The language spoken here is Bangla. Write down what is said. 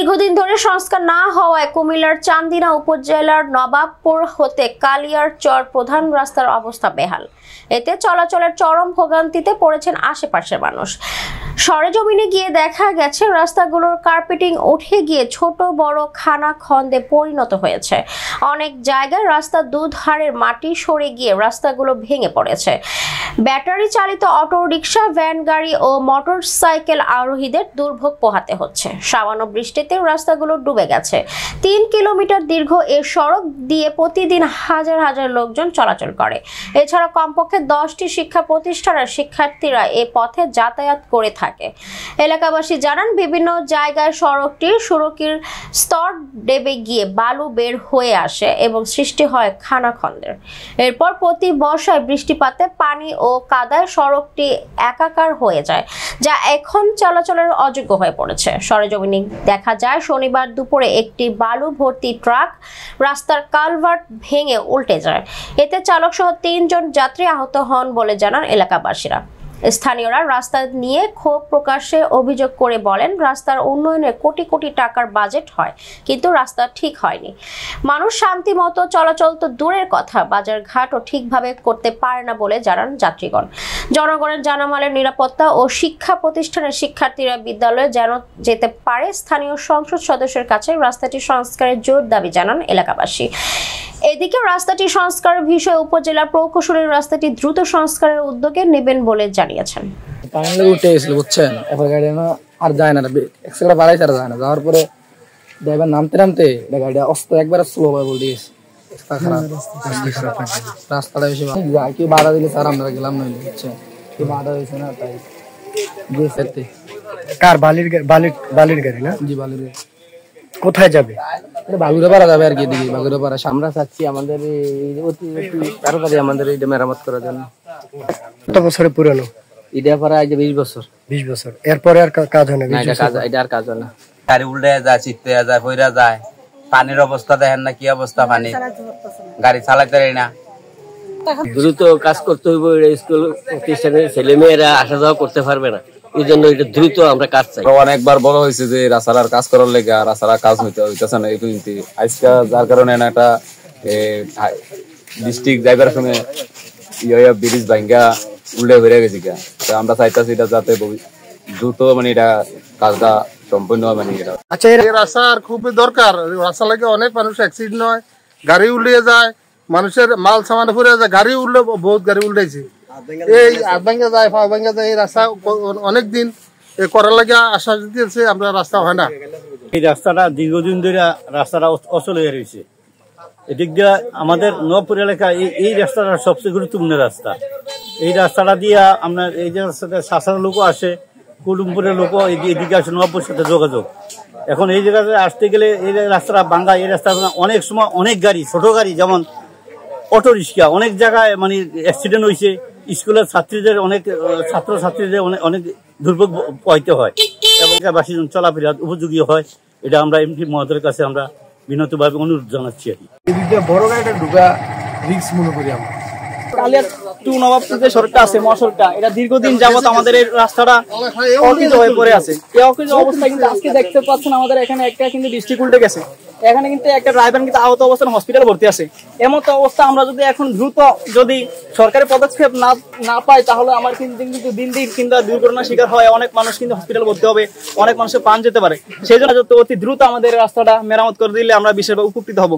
দীর্ঘদিন ধরে সংস্কার না হওয়ায় কুমিল্লার চান্দিনা উপজেলার নবাবপুর হতে কালিয়ারচর প্রধান রাস্তার অবস্থা বেহাল। এতে চলাচলের চরম ভোগান্তিতে পড়েছেন আশেপাশের মানুষ। সরেজমিনে গিয়ে দেখা গেছে রাস্তাগুলোর কার্পেটিং উঠে গিয়ে ছোট বড় খানা খন্দে পরিণত হয়েছে। অনেক জায়গায় রাস্তা দুধারের মাটি সরে গিয়ে রাস্তাগুলো ভেঙে পড়েছে। ব্যাটারি চালিত অটো রিক্সা, ভ্যান গাড়ি ও মোটর সাইকেল আরোহীদের দুর্ভোগ পোহাতে হচ্ছে। সামান্য বৃষ্টিতে রাস্তাগুলো ডুবে গেছে। 3 কিলোমিটার দীর্ঘ এই সড়ক দিয়ে প্রতিদিন হাজার হাজার লোকজন চলাচল করে। এছাড়া কমপক্ষে 10টি শিক্ষা প্রতিষ্ঠানের শিক্ষার্থীরা এই পথে যাতায়াত করে থাকে। এলাকাবাসী জানান, বিভিন্ন জায়গায় সড়কটির সুরকির স্তর দেবে গিয়ে বালু বের হয়ে আসে এবং সৃষ্টি হয় খানাখন্দের। এরপর প্রতি বর্ষায় বৃষ্টিপাতে পানি ও কাদায় সড়কটি একাকার হয়ে যায়, যা এখন চলাচলের অযোগ্য হয়ে পড়েছে। সরেজমিনে দেখা যায় শনিবার দুপুরে একটি বালু ভর্তি ট্রাক রাস্তার কালভার্ট ভেঙে উল্টে যায়। এতে চালক সহ 3 জন যাত্রী আহত হন বলে জানান এলাকাবাসীরা। স্থানীয়রা রাস্তা নিয়ে ক্ষোভ প্রকাশে অভিযোগ করে বলেন, রাস্তার উন্নয়নে কোটি কোটি টাকার বাজেট হয়, কিন্তু রাস্তা ঠিক হয়নি। মানুষ শান্তি মতো চলাচল তো দূরের কথা, বাজার ঘাটও ঠিকভাবে করতে পারে না বলে জানান যাত্রীগণ। জনগণের জানামালের নিরাপত্তা ও শিক্ষা প্রতিষ্ঠানের শিক্ষার্থীরা বিদ্যালয়ে যেন যেতে পারে, স্থানীয় সংসদ সদস্যের কাছে রাস্তাটি সংস্কারের জোর দাবি জানান এলাকাবাসী। এদিকে রাস্তাটি সংস্কারের বিষয়ে উপজেলা প্রকৌশলী রাস্তাটি দ্রুত সংস্কারের উদ্যোগে নেবেন বলে জানিয়েছেন। পানি উঠে গেছিল, বুঝছেন, এবার গাড়ি আর যায় না, এক্সট্রা বাড়াইছে আর যায় না। যাওয়ার পরে ড্রাইভার নামতে নামতে গাড়িটা অস্ত একবার স্লো ভাবে বলতে গেছে। রাস্তাটা বেশি কেউ বাধা দিলে স্যার আমরা গেলাম না, বুঝছেন, কেউ বাধা দিয়েছে না, তাই কার বালির গাড়ি না? জি, বালির। কোথায় যাবে? বাগুড়াপাড়া যাবে আর কি, দিকে বাগুড়াপাড়া। আমরা চাচ্ছি আমাদের তাড়াতাড়ি আমাদের এইটা মেরামত করার জন্য। কত বছরের পুরানো এটা প্রায় 20 বছর। 20 বছর। এরপরে আর কাজ হয় না? এটা আর কাজ হয় না। গাড়ি উল্টে যায়, চিত্তে যায়, ফইরা যায়। পানির অবস্থা দেখেন না কি অবস্থা, পানি, গাড়ি চালাতে পারি না। দ্রুত কাজ করতে হইব। স্কুল প্রতিষ্ঠানের ছেলে মেয়েরা আসা যাওয়া করতে পারবে না, এই জন্য এটা দ্রুত আমরা কাজ চাই। অনেকবার বলা হয়েছে যে রাস্তার কাজ করার লেগে, রাস্তার কাজ হইতেছে না। কিন্তু আজকে যার কারণে একটা ডিস্ট্রিক্ট যাইবার সময় ব্রিজ ভাঙ্গা উল্টে বেড়ে গেছি। আমরা চাইতেছি এটা যাতে দ্রুত এটা কাজটা সম্পূর্ণ হয়। আচ্ছা, এই রাস্তার খুবই দরকার। রাস্তা লাগে অনেক মানুষ অ্যাক্সিডেন্ট হয়, গাড়ি উল্টে যায়, মানুষের মাল সামান ফুরে যায়। গাড়ি উল্টে, বহুত গাড়ি উল্টাইছে। এই আধভাঙ্গা যায়, পা ভাঙ্গা যায়। এই রাস্তা অনেকদিন করার লাগে আশ্বাস দিয়েছে, আমরা রাস্তা হয় না। এই রাস্তাটা দীর্ঘদিন ধরে রাস্তাটা অচল হয়ে রয়েছে। এদিক দিয়ে আমাদের নবপুর এলাকা এই রাস্তাটা সবচেয়ে গুরুত্বপূর্ণ রাস্তা। এই রাস্তাটা দিয়ে আপনার এই যে রাস্তাটা সাসার লোকও আসে, কুলুমপুরের লোকও এদিকে আসে, নবপুরের সাথে যোগাযোগ। এখন এই জায়গাতে আসতে গেলে এই রাস্তাটা ভাঙ্গা, এই রাস্তা অনেক সময় অনেক গাড়ি, ছোট গাড়ি যেমন অটো রিক্সা, অনেক জায়গায় অ্যাক্সিডেন্ট হয়েছে। স্কুলের ছাত্রীদের, অনেক ছাত্রছাত্রীদের অনেক দুর্ভোগ পাইতে হয় এবং বাসী চলাফেরা উপযোগী হয়। এটা আমরা এমপি মহোদয়ের কাছে আমরা বিনতভাবে অনুরোধ জানাচ্ছি আর কি। বড় গাড়িটা ঢুকা রিস্ক মনে করি আমরা। কালিয়া টু নবাবপুর যে সড়কটা আছে, মহাসড়কটা, এটা দীর্ঘদিন যাবত আমাদের এই রাস্তাটা অকেজ হয়ে পড়ে আছে। এই অকেজ অবস্থা কিন্তু আজকে দেখতে পাচ্ছেন আমাদের এখানে একটা কিন্তু ডিস্ট্রিক্ট উল্টে গেছে। এখানে কিন্তু একটা ড্রাইভার কিন্তু আহত অবস্থায় হসপিটাল ভর্তি আছে। এমন তো অবস্থা, আমরা যদি এখন দ্রুত যদি সরকারি পদক্ষেপ না পাই, তাহলে আমার কিন্তু দিন দিন কিন্তু দুর্ঘটনার শিকার হয়, অনেক মানুষ কিন্তু হসপিটাল ভর্তি হবে, অনেক মানুষের প্রাণ যেতে পারে। সেই জন্য অতি দ্রুত আমাদের রাস্তাটা মেরামত করে দিলে আমরা বিশেষভাবে উপকৃত হব।